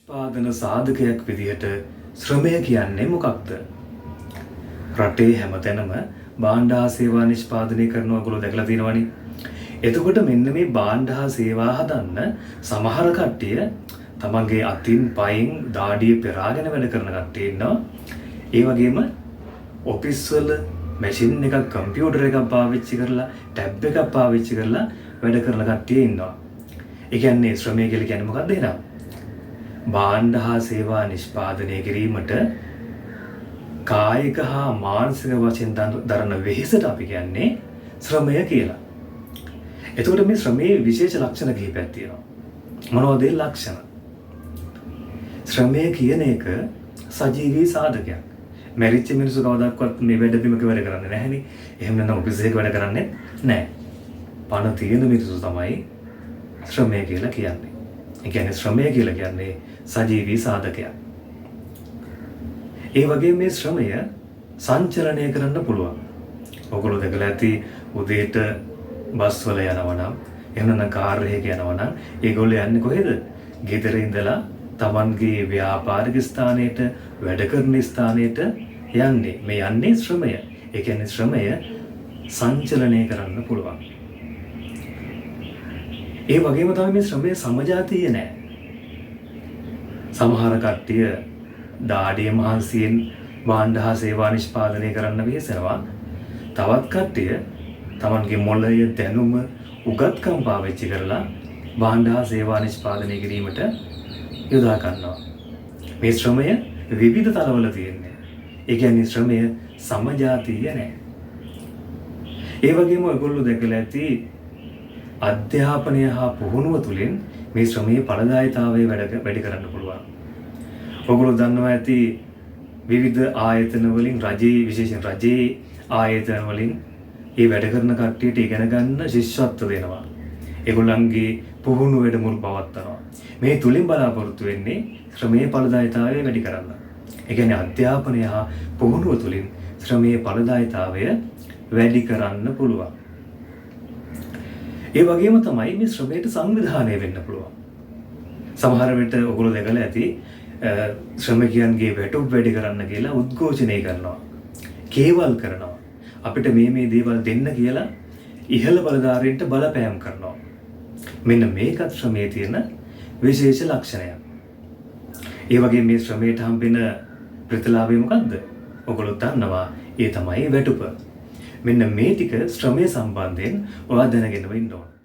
නිෂ්පාදන සාධකයක් විදිහට ශ්‍රමය කියන්නේ මොකක්ද? රටේ හැමතැනම භාණ්ඩ හා සේවා නිෂ්පාදනය කරන ඔයගොල්ලෝ දැකලා තියෙනවනේ. එතකොට මෙන්න මේ භාණ්ඩ හා සේවා හදන්න සමහර කට්ටිය තමන්ගේ අතින් පයින් දාඩිය පෙරාගෙන වැඩ කරන කට්ටිය ඉන්නවා. ඒ වගේම ඔෆිස් වල මැෂින් එකක් කම්පියුටර් එකක් පාවිච්චි කරලා ටැබ් එකක් පාවිච්චි කරලා වැඩ කරන කට්ටිය ඉන්නවා. ඒ කියන්නේ ශ්‍රමය කියලා කියන්නේ මොකක්ද එහෙනම්? භාණ්ඩ හා සේවා නිෂ්පාදනය කිරීමට කායික හා මානසික වශයෙන් දරන වෙහෙසට අපි කියන්නේ ශ්‍රමය කියලා. එතකොට මේ ශ්‍රමයේ විශේෂ ලක්ෂණ කිහිපයක් තියෙනවා. මොනවද ඒ ලක්ෂණ? ශ්‍රමය කියන එක සජීවී සාධකයක්. මැරිච්ච මිනිස්සු කවදාවත් මේ වැඩ බිමක වැඩ කරන්නේ නැහැනේ. එහෙම නැත්නම් ඔෆිස් එකක වැඩ කරන්නේ නැහැ. පණ තියෙන මිනිස්සු තමයි ශ්‍රමය කියලා කියන්නේ. ඒ කියන්නේ ශ්‍රමය කියලා කියන්නේ සජීවී සාධකයක්. ඒ වගේම මේ ශ්‍රමය සංචලනය කරන්න පුළුවන්. ඔයගොල්ලෝ දැකලා ඇති උදේට බස් වල යනවා නම් එහෙම නැත්නම් කාර් එකක යනවා නම් ඒගොල්ලෝ යන්නේ කොහෙද? ගෙදර ඉඳලා Tamanගේ ව්‍යාපාරික ස්ථානයට වැඩ කරන ස්ථානයට යන්නේ. මේ යන්නේ ශ්‍රමය. ඒ කියන්නේ ශ්‍රමය සංචලනය කරන්න පුළුවන්. ඒ වගේම තමයි මේ ශ්‍රමය සමජාතීය නෑ. සමහර කට්ටිය දාඩිය මහන්සියෙන් භාණ්ඩ හා සේවා නිෂ්පාදනය කරන්න වෙහෙසනවා. තවත් කට්ටිය Tamanගේ මොළය දැනුම උගත්කම් පාවිච්චි කරලා භාණ්ඩ හා සේවා නිෂ්පාදනය කිරීමට යොදා ගන්නවා. මේ ශ්‍රමය විවිධ තලවල තියෙන්නේ. ඒ කියන්නේ ශ්‍රමය සමජාතීය නෑ. ඒ වගේම ඔයගොල්ලෝ දැකලා ඇති අධ්‍යාපනය හා පුහුණුව තුළින් මේ ශ්‍රමයේ ඵලදායීතාවය වැඩි කරන්න පුළුවන්. ඔයගොල්ලෝ දන්නවා ඇති විවිධ ආයතන වලින් රජයේ විශේෂයෙන් රජයේ ආයතන වලින් මේ වැඩ කරන කට්ටියට ඉගෙන ගන්න ශිෂ්‍යත්ව දෙනවා. ඒගොල්ලන්ගේ පුහුණු වැඩමුළු පවත්වනවා. මේ තුලින් බලාපොරොත්තු වෙන්නේ ශ්‍රමයේ ඵලදායීතාවය වැඩි කරන්න. ඒ කියන්නේ අධ්‍යාපනය හා පුහුණුව තුලින් ශ්‍රමයේ ඵලදායීතාවය වැඩි කරන්න පුළුවන්. ඒ වගේම තමයි මේ ශ්‍රමයට සංවිධානය වෙන්න පුළුවන්. සමහර විට ඔයගොල්ලෝ දැකලා ඇති ශ්‍රමිකයන්ගේ වැටුප් වැඩි කරන්න කියලා උද්ඝෝෂණය කරනවා. කේවල් කරනවා. අපිට මේ දේවල් දෙන්න කියලා ඉහළ බලධාරීන්ට බලපෑම් කරනවා. මෙන්න මේකත් ශ්‍රමයේ තියෙන විශේෂ ලක්ෂණයක්. ඒ වගේ මේ ශ්‍රමයට හම්බෙන ප්‍රතිලාභය මොකද්ද? ඔයගොල්ලෝ දන්නවා ඒ තමයි වැටුප. මෙන්න මේ ටික ශ්‍රමයේ සම්බන්ධයෙන් ඔයා දැනගෙන ඉන්න ඕන.